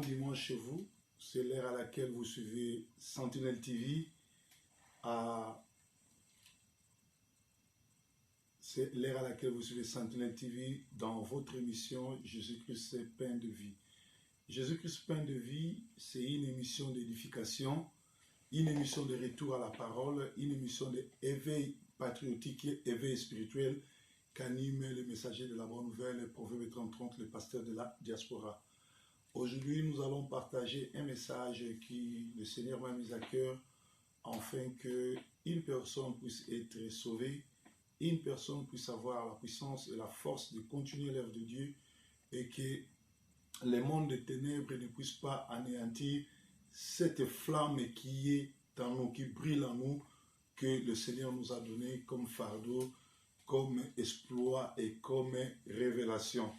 Dimanche chez vous, c'est l'heure à laquelle vous suivez Sentinelle TV. C'est l'heure à laquelle vous suivez Sentinelle TV dans votre émission Jésus-Christ pain de vie. Jésus-Christ pain de vie, c'est une émission d'édification, une émission de retour à la parole, une émission d'éveil patriotique et éveil spirituel qu'anime le messager de la bonne nouvelle, Proverbe 30, le pasteur de la diaspora. Aujourd'hui, nous allons partager un message qui le Seigneur m'a mis à cœur afin qu'une personne puisse être sauvée, une personne puisse avoir la puissance et la force de continuer l'œuvre de Dieu et que les mondes des ténèbres ne puissent pas anéantir cette flamme qui est en nous, qui brille en nous, que le Seigneur nous a donné comme fardeau, comme exploit et comme révélation.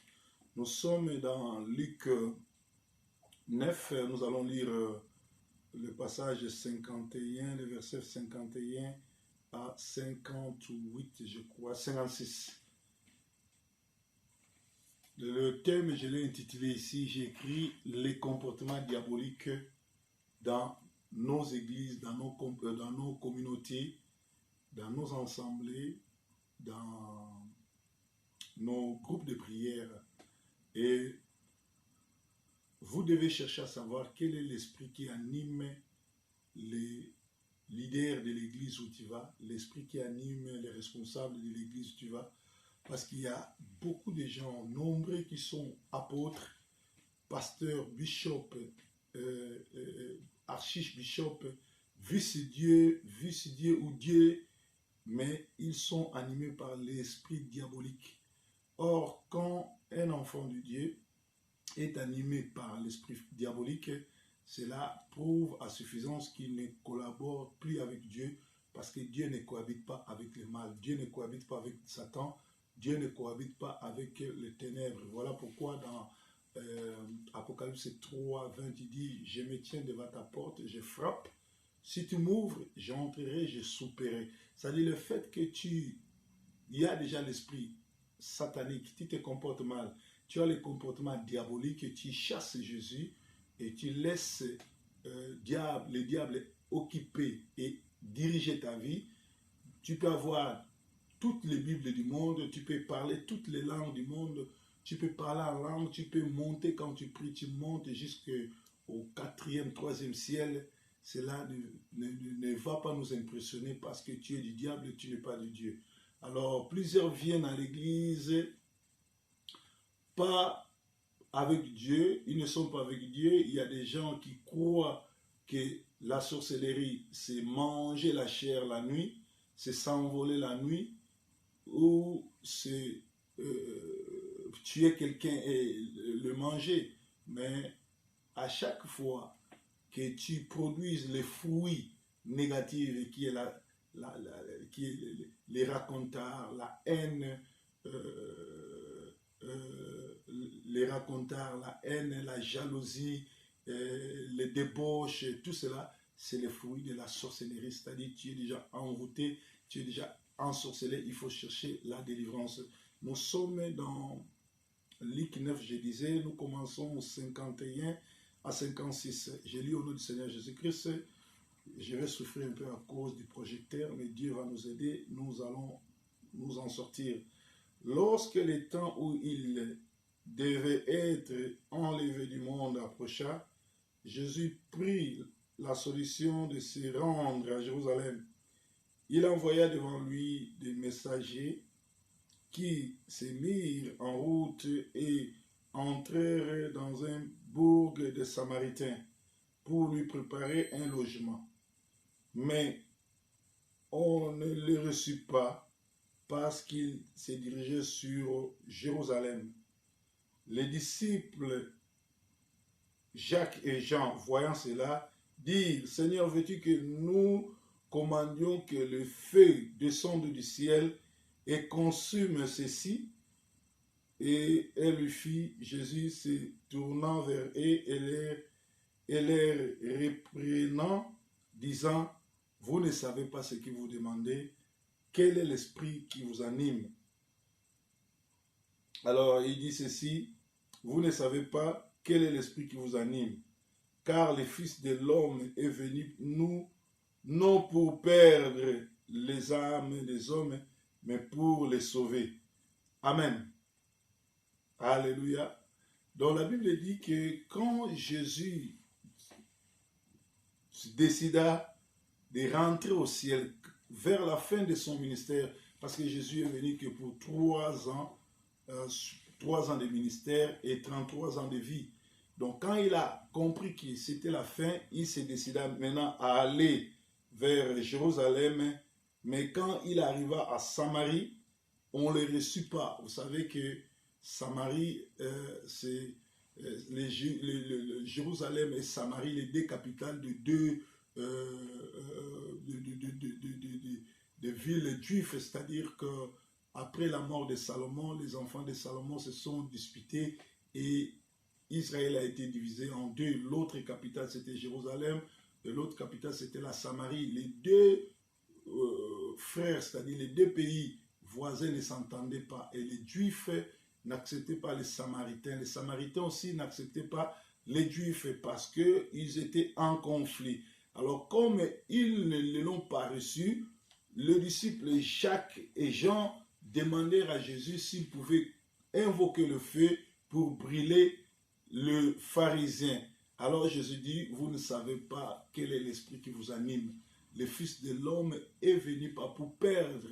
Nous sommes dans Luc 9, nous allons lire le passage 51, le verset 51 à 58, je crois, 56. Le thème, je l'ai intitulé ici, j'ai écrit « Les comportements diaboliques dans nos églises, dans nos communautés, dans nos assemblées, dans nos groupes de prière. » Et vous devez chercher à savoir quel est l'esprit qui anime les leaders de l'église où tu vas, l'esprit qui anime les responsables de l'église où tu vas, parce qu'il y a beaucoup de gens nombreux qui sont apôtres, pasteurs, bishops, archibishops, vice-dieu ou Dieu, mais ils sont animés par l'esprit diabolique. Or, quand un enfant de Dieu est animé par l'esprit diabolique, cela prouve à suffisance qu'il ne collabore plus avec Dieu, parce que Dieu ne cohabite pas avec le mal, Dieu ne cohabite pas avec Satan, Dieu ne cohabite pas avec les ténèbres. Voilà pourquoi dans Apocalypse 3, 20, il dit « Je me tiens devant ta porte, je frappe. Si tu m'ouvres, j'entrerai, je souperai. » C'est-à-dire le fait que il y a déjà l'esprit satanique, tu te comportes mal, tu as le comportement diabolique, tu chasses Jésus et tu laisses le diable occuper et diriger ta vie. Tu peux avoir toutes les Bibles du monde, tu peux parler toutes les langues du monde, tu peux parler en langue, tu peux monter quand tu pries, tu montes jusqu'au 4e, 3e ciel. Cela ne va pas nous impressionner parce que tu es du diable et tu n'es pas de Dieu. Alors, plusieurs viennent à l'église, pas avec Dieu, ils ne sont pas avec Dieu. Il y a des gens qui croient que la sorcellerie, c'est manger la chair la nuit, c'est s'envoler la nuit, ou c'est tuer quelqu'un et le manger. Mais à chaque fois que tu produises les fruits négatifs qui est les racontards, la haine, les racontards, la haine, la jalousie, les débauches, tout cela, c'est le fruit de la sorcellerie. C'est-à-dire tu es déjà envoûté, tu es déjà ensorcelé, il faut chercher la délivrance. Nous sommes dans Luc 9, je disais, nous commençons au 51 à 56. Je lis au nom du Seigneur Jésus-Christ. Je vais souffrir un peu à cause du projecteur, mais Dieu va nous aider, nous allons nous en sortir. Lorsque le temps où il devait être enlevé du monde approcha, Jésus prit la solution de se rendre à Jérusalem. Il envoya devant lui des messagers qui se mirent en route et entrèrent dans un bourg des Samaritains pour lui préparer un logement. Mais on ne le reçut pas parce qu'il se dirigeait sur Jérusalem. Les disciples Jacques et Jean, voyant cela, dirent « Seigneur, veux-tu que nous commandions que le feu descende du ciel et consume ceci ?» Et elle lui fit, Jésus se tournant vers eux et les reprenant, disant « Vous ne savez pas ce que vous demandez, quel est l'esprit qui vous anime ?» Alors il dit ceci, vous ne savez pas quel est l'esprit qui vous anime. Car le Fils de l'homme est venu, nous, non pour perdre les âmes des hommes, mais pour les sauver. Amen. Alléluia. Donc la Bible dit que quand Jésus décida de rentrer au ciel vers la fin de son ministère, parce que Jésus est venu que pour 3 ans de ministère et 33 ans de vie. Donc quand il a compris que c'était la fin, il s'est décidé maintenant à aller vers Jérusalem. Mais quand il arriva à Samarie, on ne le reçut pas. Vous savez que Samarie, c'est Jérusalem et Samarie, les 2 capitales de 2 de villes juives, c'est-à-dire que après la mort de Salomon, les enfants de Salomon se sont disputés et Israël a été divisé en 2. L'autre capitale c'était Jérusalem et l'autre capitale c'était la Samarie. Les 2 frères, c'est-à-dire les 2 pays voisins ne s'entendaient pas et les Juifs n'acceptaient pas les Samaritains. Les Samaritains aussi n'acceptaient pas les Juifs parce qu'ils étaient en conflit. Alors comme ils ne l'ont pas reçu, les disciples Jacques et Jean demandèrent à Jésus s'il pouvait invoquer le feu pour brûler le pharisien. Alors Jésus dit, vous ne savez pas quel est l'esprit qui vous anime. Le Fils de l'homme est venu pas pour perdre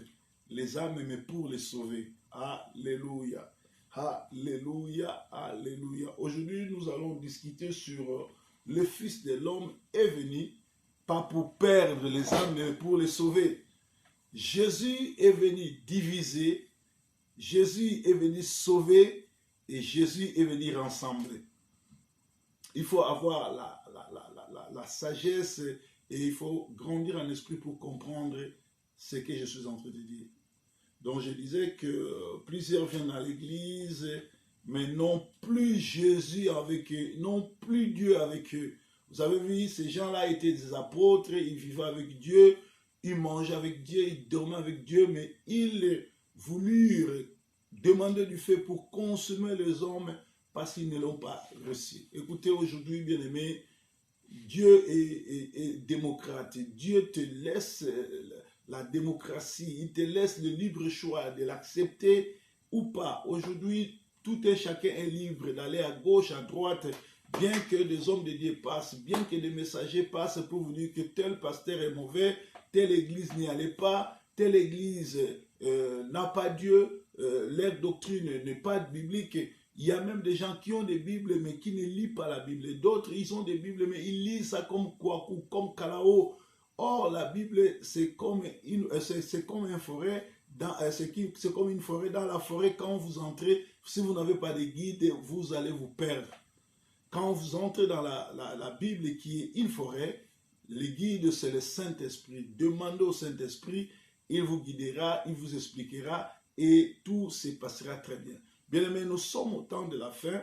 les âmes, mais pour les sauver. Alléluia. Alléluia. Alléluia. Aujourd'hui, nous allons discuter sur le Fils de l'homme est venu pas pour perdre les âmes, mais pour les sauver. Jésus est venu diviser, Jésus est venu sauver et Jésus est venu rassembler. Il faut avoir la sagesse et il faut grandir en esprit pour comprendre ce que je suis en train de dire. Donc je disais que plusieurs viennent à l'église, mais non plus Jésus avec eux, non plus Dieu avec eux. Vous avez vu, ces gens-là étaient des apôtres, ils vivaient avec Dieu, ils mangeaient avec Dieu, ils dormaient avec Dieu, mais ils voulurent demander du feu pour consommer les hommes parce qu'ils ne l'ont pas reçu. Écoutez, aujourd'hui, bien-aimés, Dieu est démocrate. Dieu te laisse la démocratie, il te laisse le libre choix de l'accepter ou pas. Aujourd'hui, tout et chacun est libre d'aller à gauche, à droite, bien que des hommes de Dieu passent, bien que des messagers passent pour vous dire que tel pasteur est mauvais, telle église n'y allait pas, telle église n'a pas Dieu, leur doctrine n'est pas biblique. Il y a même des gens qui ont des Bibles mais qui ne lisent pas la Bible. D'autres, ils ont des Bibles mais ils lisent ça comme Kwaku, comme Kalao. Or, la Bible, c'est comme une forêt. C'est comme une forêt. Dans la forêt, quand vous entrez, si vous n'avez pas de guide, vous allez vous perdre. Quand vous entrez dans la Bible qui est une forêt, le guide, c'est le Saint-Esprit. Demandez au Saint-Esprit, il vous guidera, il vous expliquera et tout se passera très bien. Bien aimé, nous sommes au temps de la fin.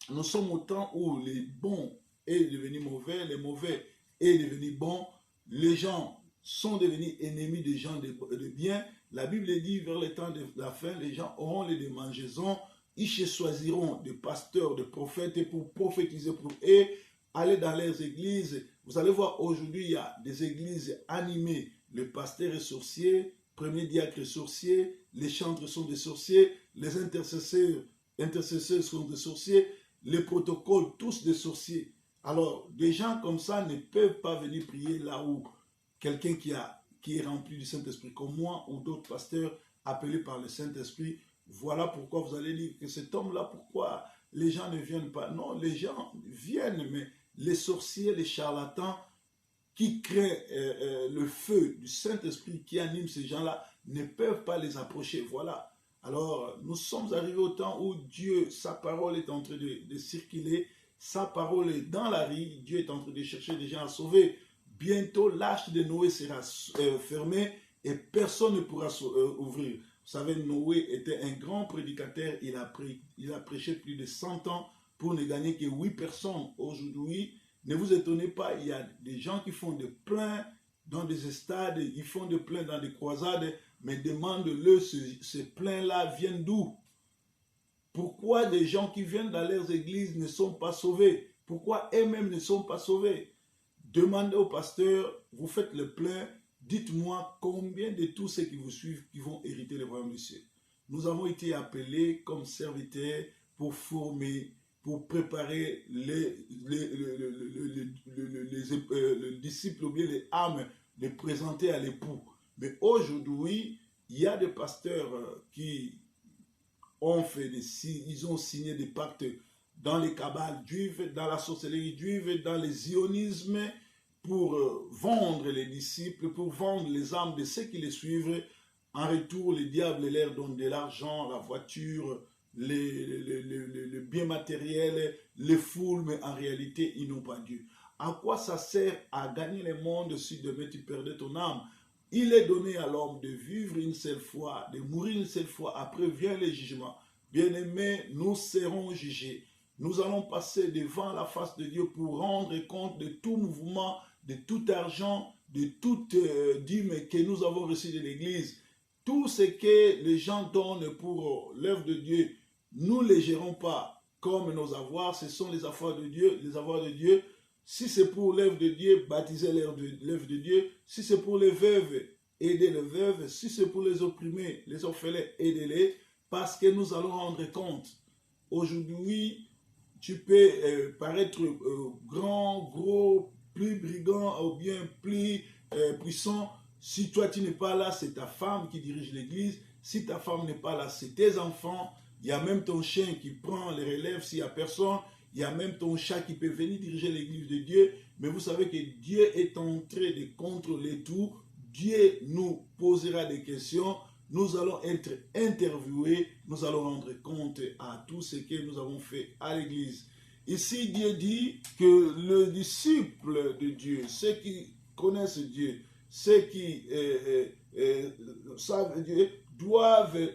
Nous sommes au temps où les bons est devenu mauvais, les mauvais est devenu bons. Les gens sont devenus ennemis des gens de bien. La Bible dit, vers le temps de la fin, les gens auront les démangeaisons. Ils choisiront des pasteurs, des prophètes pour prophétiser pour eux, aller dans leurs églises. Vous allez voir, aujourd'hui, il y a des églises animées. Le pasteur est sorcier, premier diacre est sorcier, les chantres sont des sorciers, les intercesseurs sont des sorciers, les protocoles, tous des sorciers. Alors, des gens comme ça ne peuvent pas venir prier là où quelqu'un qui est rempli du Saint-Esprit, comme moi ou d'autres pasteurs appelés par le Saint-Esprit. Voilà pourquoi vous allez dire que cet homme-là, pourquoi les gens ne viennent pas? Non, les gens viennent, mais les sorciers, les charlatans qui créent le feu du Saint-Esprit qui anime ces gens-là ne peuvent pas les approcher. Voilà. Alors, nous sommes arrivés au temps où Dieu, sa parole est en train de circuler, sa parole est dans la rue, Dieu est en train de chercher des gens à sauver. Bientôt, l'arche de Noé sera fermée et personne ne pourra ouvrir. Vous savez, Noé était un grand prédicateur, il a prêché plus de 100 ans pour ne gagner que 8 personnes. Aujourd'hui, ne vous étonnez pas, il y a des gens qui font des pleins dans des stades, ils font des pleins dans des croisades, mais demandent-le, ces pleins-là viennent d'où? Pourquoi des gens qui viennent dans leurs églises ne sont pas sauvés? Pourquoi eux-mêmes ne sont pas sauvés? Demandez au pasteur, vous faites le plein, dites-moi combien de tous ceux qui vous suivent qui vont hériter le royaume des cieux. Nous avons été appelés comme serviteurs pour former, pour préparer les disciples ou bien les âmes, les présenter à l'époux. Mais aujourd'hui, il y a des pasteurs qui ils ont signé des pactes dans les cabales juives, dans la sorcellerie juive, dans les zionismes, pour vendre les disciples, pour vendre les âmes de ceux qui les suivent. En retour, les diables leur donnent de l'argent, la voiture, les biens matériels, les foules, mais en réalité, ils n'ont pas Dieu. À quoi ça sert à gagner le monde si demain tu perdais ton âme? Il est donné à l'homme de vivre une seule fois, de mourir une seule fois, après vient le jugement. Bien-aimés, nous serons jugés. Nous allons passer devant la face de Dieu pour rendre compte de tout mouvement, de tout argent, de toute dîme que nous avons reçu de l'Église. Tout ce que les gens donnent pour l'œuvre de Dieu, nous ne les gérons pas comme nos avoirs, ce sont les affaires de Dieu, les avoirs de Dieu. Si c'est pour l'œuvre de Dieu, baptisez l'œuvre de Dieu. Si c'est pour les veuves, aidez les veuves. Si c'est pour les opprimés, les orphelins, aidez-les. Parce que nous allons rendre compte. Aujourd'hui, tu peux paraître grand, gros, plus brigand ou bien plus puissant. Si toi tu n'es pas là, c'est ta femme qui dirige l'église. Si ta femme n'est pas là, c'est tes enfants. Il y a même ton chien qui prend les relèves s'il n'y a personne. Il y a même ton chat qui peut venir diriger l'église de Dieu. Mais vous savez que Dieu est en train de contrôler tout. Dieu nous posera des questions. Nous allons être interviewés. Nous allons rendre compte à tout ce que nous avons fait à l'église. Ici, Dieu dit que le disciple de Dieu, ceux qui connaissent Dieu, ceux qui savent Dieu, doivent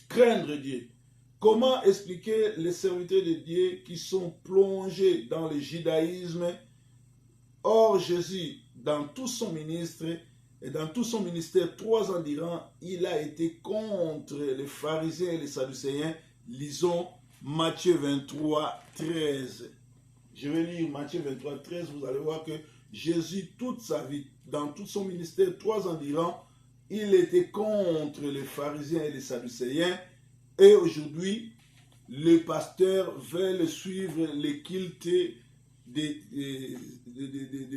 craindre Dieu. Comment expliquer les serviteurs de Dieu qui sont plongés dans le judaïsme? Or, Jésus, dans tout son ministre et dans tout son ministère, 3 ans durant, il a été contre les pharisiens et les sadducéens. Lisons Matthieu 23, 13. Je vais lire Matthieu 23, 13. Vous allez voir que Jésus, toute sa vie, dans tout son ministère, 3 ans durant, il était contre les pharisiens et les sadducéens. Et aujourd'hui, les pasteurs veulent suivre les cultes des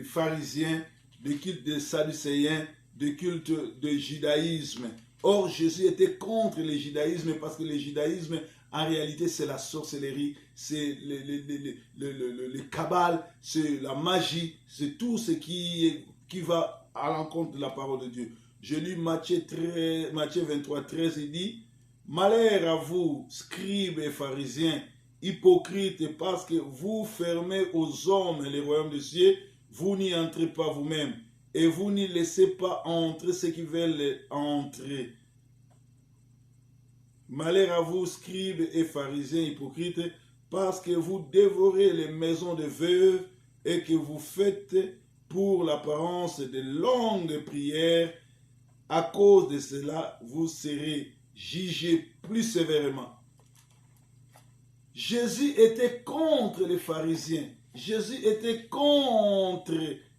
pharisiens, des cultes des sadducéens, des cultes du judaïsme. Or, Jésus était contre le judaïsme parce que le judaïsme, en réalité, c'est la sorcellerie, c'est le cabale, c'est la magie, c'est tout ce qui va à l'encontre de la parole de Dieu. Je lis Matthieu 23, 13, il dit: malheur à vous, scribes et pharisiens, hypocrites, parce que vous fermez aux hommes les royaumes des cieux, vous n'y entrez pas vous-même, et vous n'y laissez pas entrer ceux qui veulent entrer. Malheur à vous, scribes et pharisiens hypocrites, parce que vous dévorez les maisons de veuves et que vous faites pour l'apparence de longues prières. À cause de cela, vous serez jugés plus sévèrement. Jésus était contre les pharisiens. Jésus était contre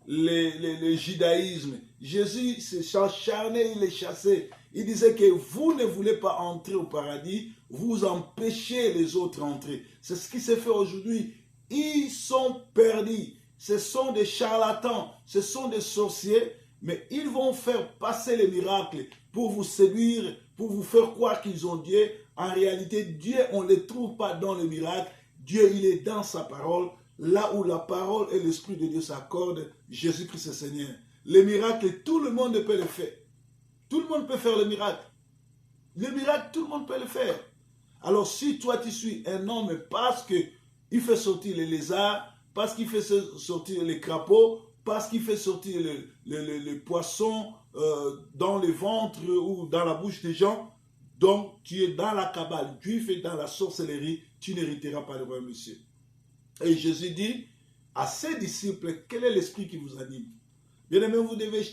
le judaïsme. Jésus s'acharnait, il les chassait. Il disait que vous ne voulez pas entrer au paradis, vous empêchez les autres d'entrer. C'est ce qui s'est fait aujourd'hui. Ils sont perdus. Ce sont des charlatans, ce sont des sorciers, mais ils vont faire passer les miracles pour vous séduire, pour vous faire croire qu'ils ont Dieu. En réalité, Dieu, on ne le trouve pas dans le miracle. Dieu, il est dans sa parole. Là où la parole et l'Esprit de Dieu s'accordent, Jésus-Christ est Seigneur. Les miracles, tout le monde peut le faire. Tout le monde peut faire le miracle. Le miracle, tout le monde peut le faire. Alors si toi tu suis un homme parce qu'il fait sortir les lézards, parce qu'il fait sortir les crapauds, parce qu'il fait sortir les poissons dans le ventre ou dans la bouche des gens, donc tu es dans la cabale juive et dans la sorcellerie, tu n'hériteras pas le royaume des cieux. Et Jésus dit à ses disciples, quel est l'esprit qui vous anime? Bien aimé, vous devez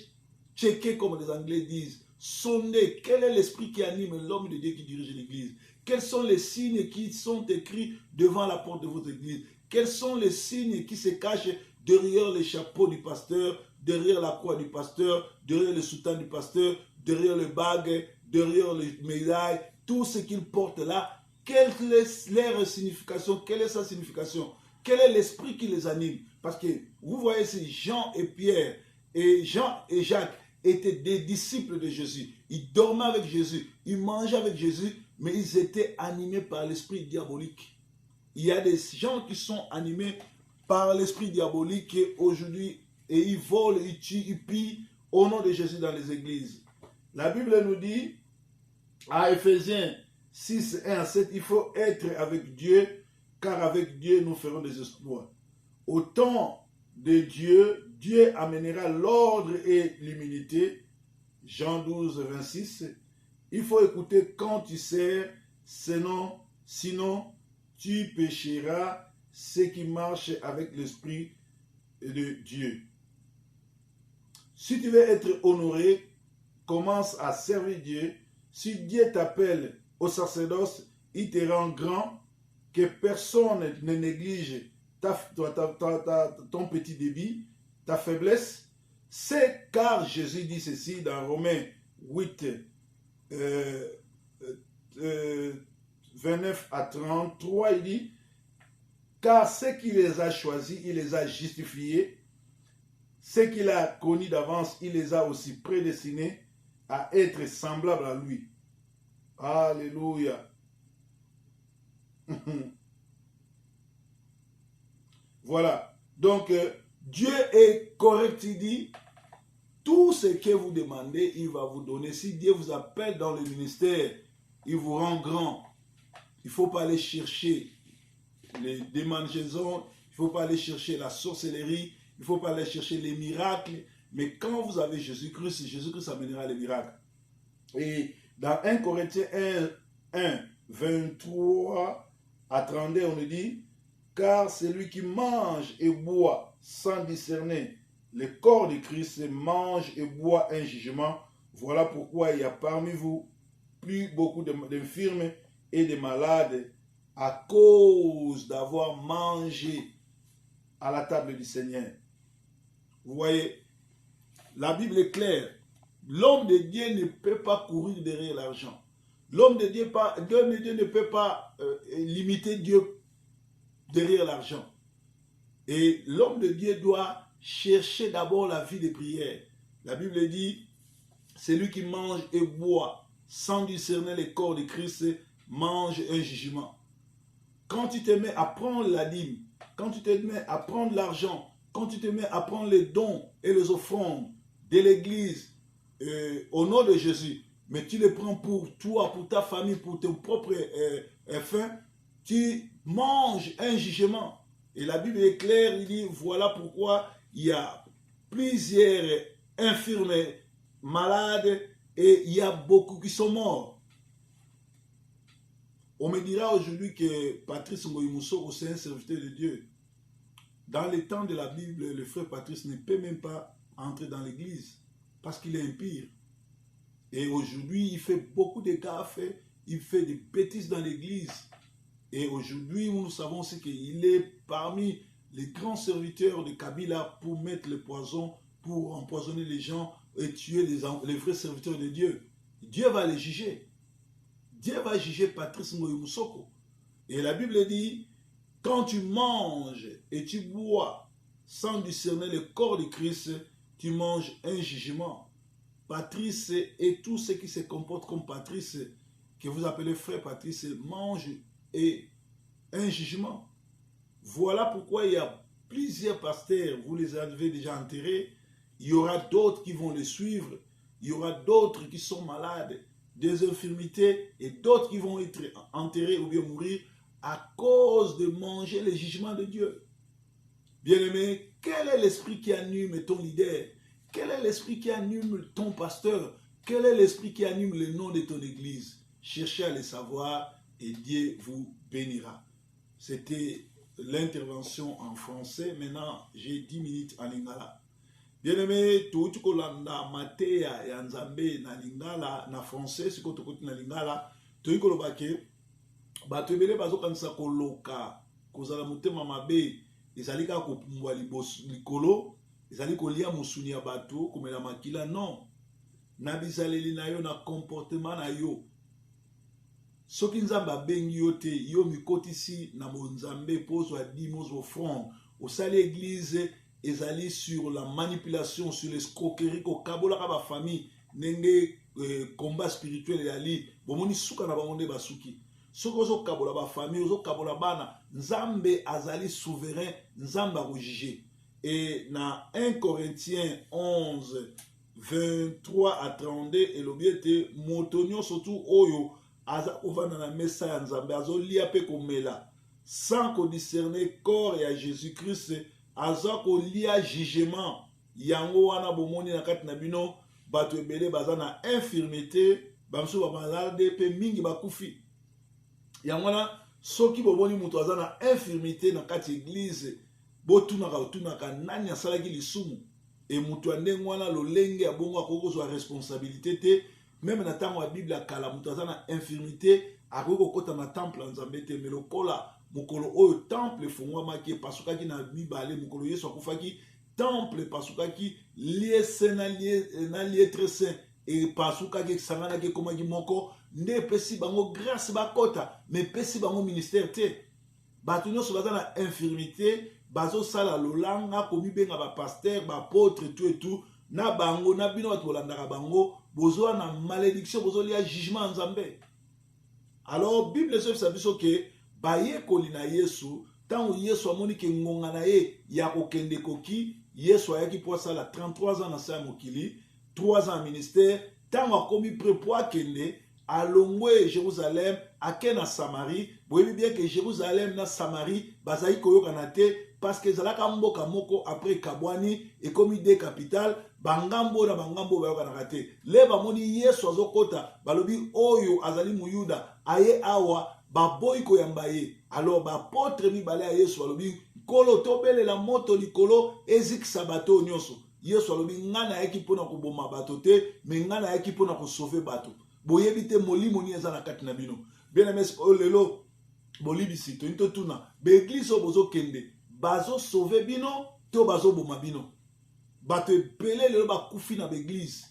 checker, comme les Anglais disent, Sondez quel est l'esprit qui anime l'homme de Dieu qui dirige l'église. Quels sont les signes qui sont écrits devant la porte de votre église? Quels sont les signes qui se cachent derrière les chapeaux du pasteur, derrière la croix du pasteur, derrière le soutane du pasteur, derrière le bague, derrière les médailles, tout ce qu'il porte là? Quelle est leur signification? Quelle est sa signification? Quel est l'esprit qui les anime? Parce que vous voyez, c'est Jean et Pierre, et Jean et Jacques étaient des disciples de Jésus. Ils dormaient avec Jésus, ils mangeaient avec Jésus, mais ils étaient animés par l'esprit diabolique. Il y a des gens qui sont animés par l'esprit diabolique aujourd'hui, et ils volent, ils tuent, ils pillent au nom de Jésus dans les églises. La Bible nous dit, à Éphésiens 6, 1 à 7, il faut être avec Dieu, car avec Dieu nous ferons des exploits. Au temps de Dieu, Dieu amènera l'ordre et l'humilité. Jean 12, 26. Il faut écouter quand tu sers, sinon tu pécheras. Ce qui marche avec l'Esprit de Dieu. Si tu veux être honoré, commence à servir Dieu. Si Dieu t'appelle au sacerdoce, il te rend grand, que personne ne néglige ton petit débit, ta faiblesse. C'est car Jésus dit ceci dans Romains 8, 29 à 33, il dit, car ceux qui les a choisis, il les a justifiés. Ceux qu'il a connus d'avance, il les a aussi prédestinés à être semblables à lui. Alléluia. Voilà. Donc, Dieu est correct, il dit, tout ce que vous demandez, il va vous donner. Si Dieu vous appelle dans le ministère, il vous rend grand. Il ne faut pas aller chercher les démangeaisons, il ne faut pas aller chercher la sorcellerie, il ne faut pas aller chercher les miracles. Mais quand vous avez Jésus-Christ, Jésus-Christ amènera les miracles. Et dans 1 Corinthiens 1, 23 à 32, on nous dit, car celui qui mange et boit sans discerner le corps de Christ mange et boit un jugement. Voilà pourquoi il y a parmi vous plus beaucoup d'infirmes et de malades à cause d'avoir mangé à la table du Seigneur. Vous voyez, la Bible est claire. L'homme de Dieu ne peut pas courir derrière l'argent. L'homme de Dieu ne peut pas limiter Dieu derrière l'argent. Et l'homme de Dieu doit chercher d'abord la vie de prière. La Bible dit, celui qui mange et boit sans discerner le corps de Christ mange un jugement. Quand tu te mets à prendre la dîme, quand tu te mets à prendre l'argent, quand tu te mets à prendre les dons et les offrandes de l'église au nom de Jésus, mais tu les prends pour toi, pour ta famille, pour tes propres fins, tu manges un jugement. Et la Bible est claire, il dit, voilà pourquoi il y a plusieurs infirmes, malades, et il y a beaucoup qui sont morts. On me dira aujourd'hui que Patrice Ngoïmoussoko, c'est un serviteur de Dieu. Dans les temps de la Bible, le frère Patrice ne peut même pas entrer dans l'église parce qu'il est impire. Et aujourd'hui, il fait beaucoup de gaffes, il fait des bêtises dans l'église. Et aujourd'hui, nous savons aussi qu'il est parmi les grands serviteurs de Kabila pour mettre le poison, pour empoisonner les gens et tuer les vrais serviteurs de Dieu. Dieu va les juger. Dieu va juger Patrice Ngoïmoussoko. Et la Bible dit, quand tu manges et tu bois sans discerner le corps de Christ, tu manges un jugement. Patrice et tous ceux qui se comportent comme Patrice, que vous appelez frère Patrice, mangent et un jugement. Voilà pourquoi il y a plusieurs pasteurs, vous les avez déjà enterrés, il y aura d'autres qui vont les suivre, il y aura d'autres qui sont malades, des infirmités et d'autres qui vont être enterrés ou bien mourir à cause de manger les jugements de Dieu. Bien-aimé, quel est l'esprit qui anime ton leader? Quel est l'esprit qui anime ton pasteur? Quel est l'esprit qui anime le nom de ton église? Cherchez à le savoir et Dieu vous bénira. C'était l'intervention en français. Maintenant, j'ai 10 minutes en lingala. Bien aimé, tout ce qu'on a matéya ya nzambe na lingala na français siko tokoti na lingala toyi koloba ke bato ebele bazokanisa koloka kozala motema mabe ezali kaka kopumbwa likolo ezali kolia musuni ya bato komela makila non na bizaleli na yo na comportement na yo soki nzambe abengi yo te yo mikotisi na bonzambe pozwa dime ozwa offrande osali église ezali sur la manipulation sur l'escroquerie kokabolaka bafamille ndenge combat spirituel ezali bomoni suka na bango nde basuki soki ozokabola bafamille ozokabola bana nzambe azali souverain nzambe akojuge. Et na 1 Corinthiens 11 23 à 32 elobi ete moto nyonso tu oyo aza kovanda na mesa ya nzambe azolia mpe komela sans kodiscerne corps ya Jésus-Christ aza kolia jugement yango wana bomoni na kati na bino bato ebele baza na infirmité bamisusu bamalade mpe mingi bakufi yango wana soki bomoni moto aza na infirmité na kati église botunaka nani asalaki lisumu e moto ya ndenge wana lolenge ya bongo akoki kozwa responsabilité te meme na ntango ya bible akala moto aza na infirmité akoki kokɔta na temple ya nzambe te me lokola mokolo oyo temple efungwamaki epasukaki na mibale mokolo yesu akufaki temple epasukaki lie saint na lie très saint epasukaki esanganaki ekomaki moko nde epesi bango grâce bakɔta me epesi bango ministère te bato nyonso baza na infirmité bazosala lolanga komibenga bapaster baapôtre tout et tout na bango na bino bato bolandaka bango bozwa na malédiction bozolia jugement ya nzambe. Alors bible ezobisa biso ke bayekoli na yesu ntango yesu amoni ke ngonga na ye ya kokende koki yesu ayaki mpo asala 33 ans na se ya mokili 3 ans ya ministère ntango akomi pre mpo akende alongwe Jérusalem ake na Samarie boyebi bien ke Jérusalem na Samarie bazali koyokana te parce que ezalaka mboka moko après kabwani ekomi de capital bangambo na bangambo bayokanaka te le bamoni yesu azokota balobi oyo azali muyuda aye awa baboyi koyamba ye alors bapotre mibale ya yesu balobi nkolo tobelela moto likolo ezikisa bato nyonso yesu alobi nga nayaki mpona koboma bato te me nga nayaki mpona kosauve bato boyebi te molimo nini eza na kati na bino bien aimé lelo bolibisi toyini totuna baeglise oyo bozokende bazosauve bino to bazoboma bino bato ebele lelo bakufi na baeglise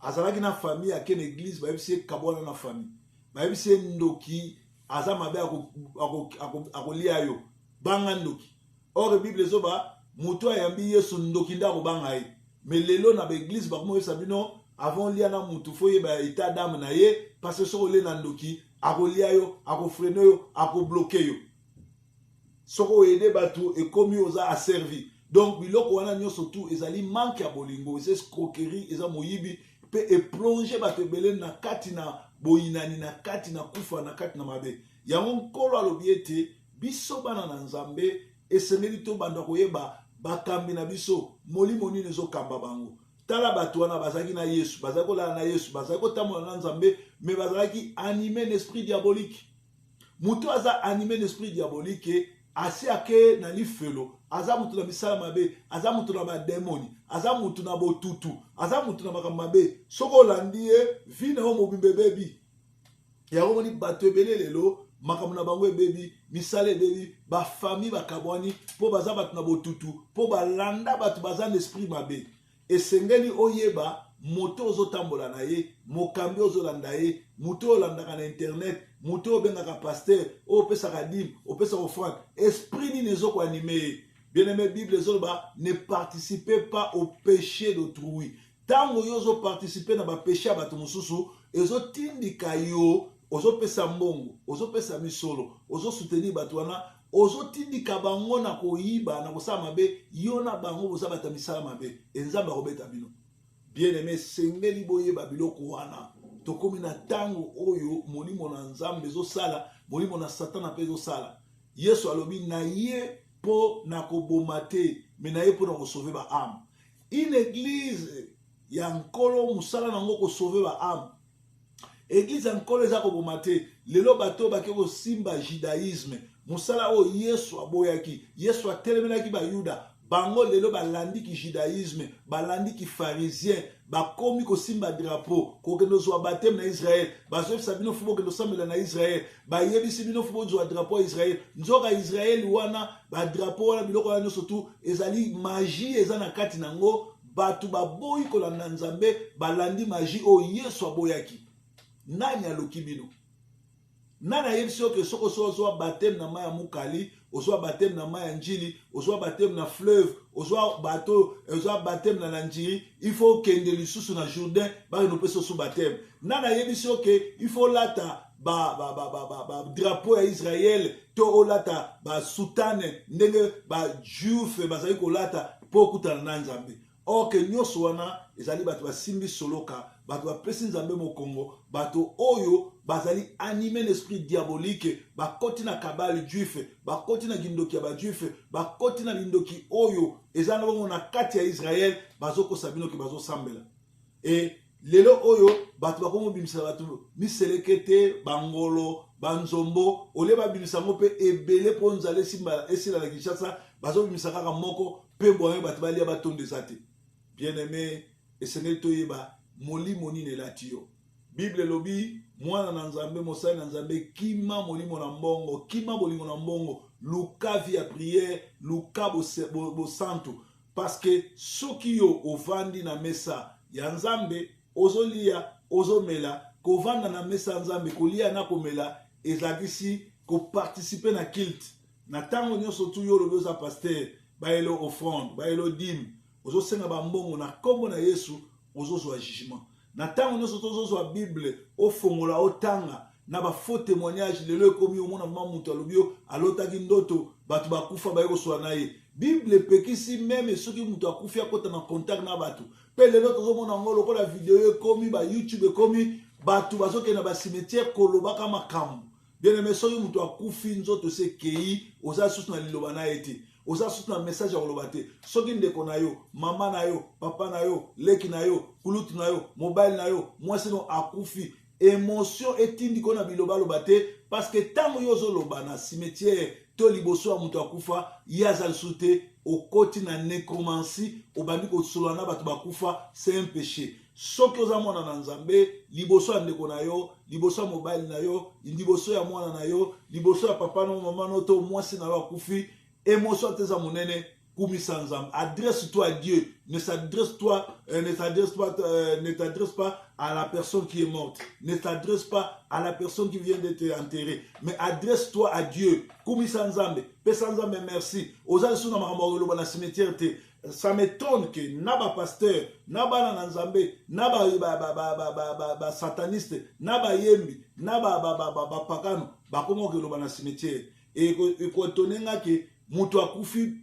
azalaki na famille ake na eglise bayebisi ye kabwana na famille bayebisi ye ndoki aza mabe akolia yo banga ndoki or bible ezoba moto ayambi yesu ndoki nde akobanga ye me lelo na baeglise bakomoyebisa bino avant lia na mutu fo yeba état d'âme na ye parce que soko olie na ndoki akolia yo akofrene yo akobloke yo soko oyede bato ekomi oza aservi donc biloko wana nyonso tu ezali manque ya bolingo eza escroquerie eza moyibi mpe eplonge bato ebele na kati na boyinani na kati na kufa na kati na mabe yango nkolo alobi ete biso bana na nzambe esengeli tobanda koyeba bakambi na biso molimo nini ezokamba bango tala bato wana bazalaki na yesu bazalaki kolala na yesu bazalaki kotambola na nzambe me bazalaki animé n'esprit diabolique moto aza animé n'esprit diabolique asi ake na lifelo aza mutu na misala mabe aza mutu na bademoni aza mutu na botutu aza mutu na makambo mabe soko olandi ye vi na yo mobimba ebebi yango moni bato ebele lelo makambo na bango ebebi misala ebebi bafamille bakabwani mpo baza bato na botutu mpo balanda bato baza na esprit mabe esengeli oyeba moto ozotambola na ye mokambi ozolanda ye moto olandaka na internet moto obengaka pasteur opesaka dîme opesaka offrande esprit nini ezokoanime ye bien aimé bible ezoloba ne participez pas au péché d'autrui ntango yo ozoparticipe na bapéché ya bato mosusu ezotindika yo ozopesa mbongo ozopesa misolo ozosoutenir bato wana ozotindika bango na koyiba na kosala mabe yo na bango boza bata misala mabe enzambe akobeta bino bien aimé sengeli boyeba biloko wana tokomi na ntango oyo molimo na nzambe ezosala molimo na satana mpe ezosala yesu alobi na ye mpo na koboma te me na ye mpo na kosauve baame une église ya nkolo mosala nango kosauve baame église ya nkolo eza koboma te lelo bato bake kosimba judaïsme mosala oyo yesu aboyaki yesu atelemelaki bayuda bango lelo balandi ki judaïsme, balandi ki pharisien, bakomi ko simba drapeau, ko kendo zwa baptême na Israël, bazo sabino fubo kendo sambela na Israël, ba yebi sibino fubo zwa drapeau Israël, nzoka Israël wana ba drapeau wana biloko wana surtout ezali magie ezana kati nango, batu baboyi kolanda Nzambe, balandi magie o Yesu aboyaki. Nani aloki bino? Nana yebisi oke soko ozwa baptême na maya mukali, ozwa baptême na maya njili, ozwa baptême na fleuve, ozwa bateau, ozwa baptême na njiri, il faut kende lisusu na Jourdain, ba no peso su baptême. Nana yebisi oke il faut lata drapeau ya Israël, to olata ba soutane ndenge ba juif bazali kolata po kutana na Nzambe. Oke nyoso wana ezali bato basimbi soloka, bato bapesi Nzambe mokongo, bato oyo bazali animé l'esprit diabolique, bakoti na kabali juif, bakoti na gindoki ya ba juif, bakoti na bindoki oyo ezana bongo na kati ya Israël, bazoko sabino ki bazo sambela. Et lelo oyo bato bakomo bimisa bato miselekete bangolo banzombo ole ba bimisa ngo pe ebele po nzale simba esila na Kinshasa, bazo bimisa kaka moko pe boye bato balia batonde zate. Bien-aimé, esengeli toyeba molimo nini elati yo. Bible lobi mwana na Nzambe mosali na Nzambe kima molimo na mbongo, kima bolingo na mbongo, luka via prière, luka bo santo, parce que soki yo ovandi na mesa ya Nzambe ozolia ozomela, kovanda na mesa ya Nzambe kolia na komela ezakisi ko participer na culte. Na tango nyonso tu yo lobi oza pasteur, baelo offrande, baelo dîme, ozo senga ba mbongo na kombo na Yesu, ozo zo jugement. Na tango nyonso tozozwa Bible ofongola otanga na ba faux témoignage lelo ekomi omona mama mutu alobio alotaki ndoto batu bakufa bayeko swa na ye. Bible pekisi meme soki mutu akufi akota na contact na batu. Pe lelo tozomona ngolo ko la video ekomi ba YouTube ekomi batu bazokena ba cimetière kolobaka makambo. Bien aimé soki mutu akufi nzoto se kei oza susu na liloba na ete. Oza susu na message ya koloba te. Soki ndeko na yo, mama na yo, papa na yo, leki na yo, kulutu na yo, mobile na yo, mwasi no akufi. Émotion etindi kona biloba loba te parce que tango yo zoloba na cimetière to liboso ya mutu akufa yazal sute okoti na nécromancie obandi ko solana batu bakufa, c'est un péché. Soki oza mwana na Nzambe liboso ya ndeko na yo, liboso ya mobile na yo, liboso ya mwana na yo, liboso ya papa no mama no to mwasi na yo akufi, émotion teza monene kumisa Nzambe. Adresse-toi à Dieu, ne t'adresse pas à la personne qui est morte, ne t'adresse pas à la personne qui vient d'être enterrée, mais adresse-toi à Dieu. Kumisa Nzambe, pesa Nzambe merci. Ozali suna makambo loba na cimetière te. Ça m'étonne que naba pasteur, naba na Nzambe, naba ba sataniste, naba yembi, naba pakano, bakomo ke loba na cimetière. Et ko tonenga ke mutu akufi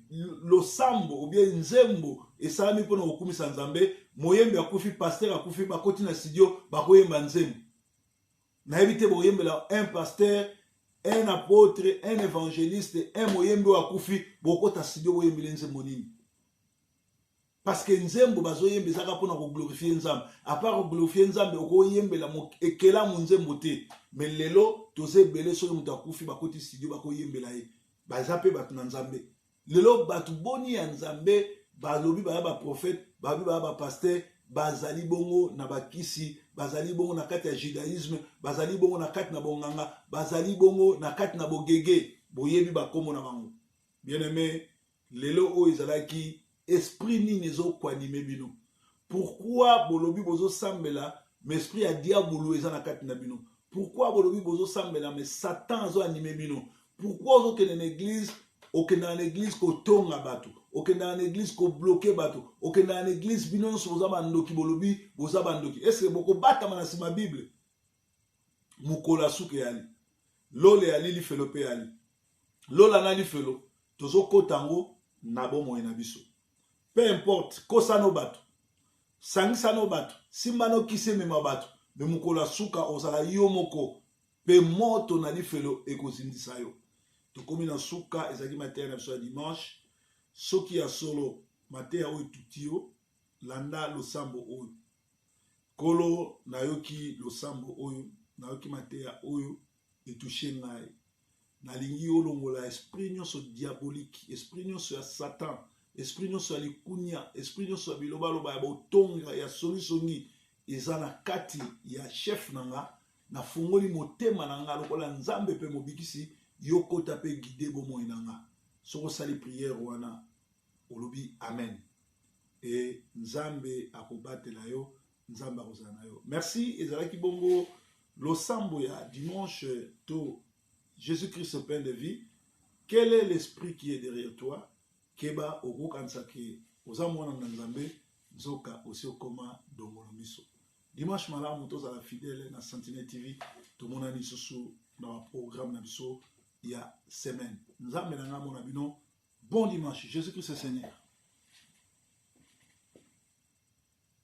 losambo ou bien nzembo esalami mpona kokumisa Nzambe, moyembi akufi, pasteur akufi, bakoti na studio bakoyemba nzembo. Nayebi te boyembela un pasteur, un apôtre, un évangéliste, un moyembi akufi, bokota studio boyembela nzembo nini? Parce que nzembo bazoyemba ezaka mpona koglorifier Nzambe. À part koglorifier Nzambe okoyembela ekelamu nzembo te. Mais lelo toze ebele soki mutu akufi bakoti studio bakoyembela ye. Baza pe batu na Nzambe. Lelo batu boni ya Nzambe balobi baya ba prophète, babi baya ba pasteur, bazali bongo na bakisi, bazali bongo na kati ya judaïsme, bazali bongo na kati na bonganga, bazali bongo na kati na bogege, boyebi bakombo na bango. Bien-aimé, lelo o ezalaki esprit nini ezo kwanime bino? Pourquoi bolobi bozo sambela mais esprit ya diabolo eza na kati na bino? Pourquoi bolobi bozo sambela mais Satan azo animé bino? Pourquoi ozo kende na église, okende na église ko tonga bato, okende na église ko bloquer bato, okende na église bino nso boza bandoki bolobi boza bandoki? Est-ce que boko batama na sima Bible? Mukola suke yali. Lole yali li felo pe yali. Lola na li felo, tozo kotango na bomo na biso. Peu importe, kosano bato, sangisano bato, simbano kiseme mabato, me mukola suka ozala yo moko, pe moto na li felo ekozindisa yo. Tokomi na suka ezaki matin na biso ya dimanche, soki ya solo matin oyo tutio, landa losambo oyo. Kolo na yoki losambo oyo, na yoki matin oyo etouche ngai. Na lingi olongola esprit nyonso diabolique, esprit nyonso ya Satan, esprit nyonso ya likunya, esprit nyonso ya bilobaloba ya botonga ya songisongi eza na kati ya chef nanga, na fungoli motema nanga lokola nzambe pe mobikisi yokota pe guide bomoi nanga. Soko sali prière wana olobi amen. Et nzambe akobatela yo, nzambe akozana yo. Merci ezalaki bongo losambo ya dimanche to Jésus-Christ pain de vie. Quel est l'esprit qui est derrière toi? Keba okokanisa ke oza mwana na nzambe nzoka osi okoma dongolo miso. Dimanche malamu tozala fidèle na Sentinelle TV, tomonani lisusu na programme na biso ya semaine. Nzambe na nga mona bino, bon dimanche. Jésus-Christ est Seigneur.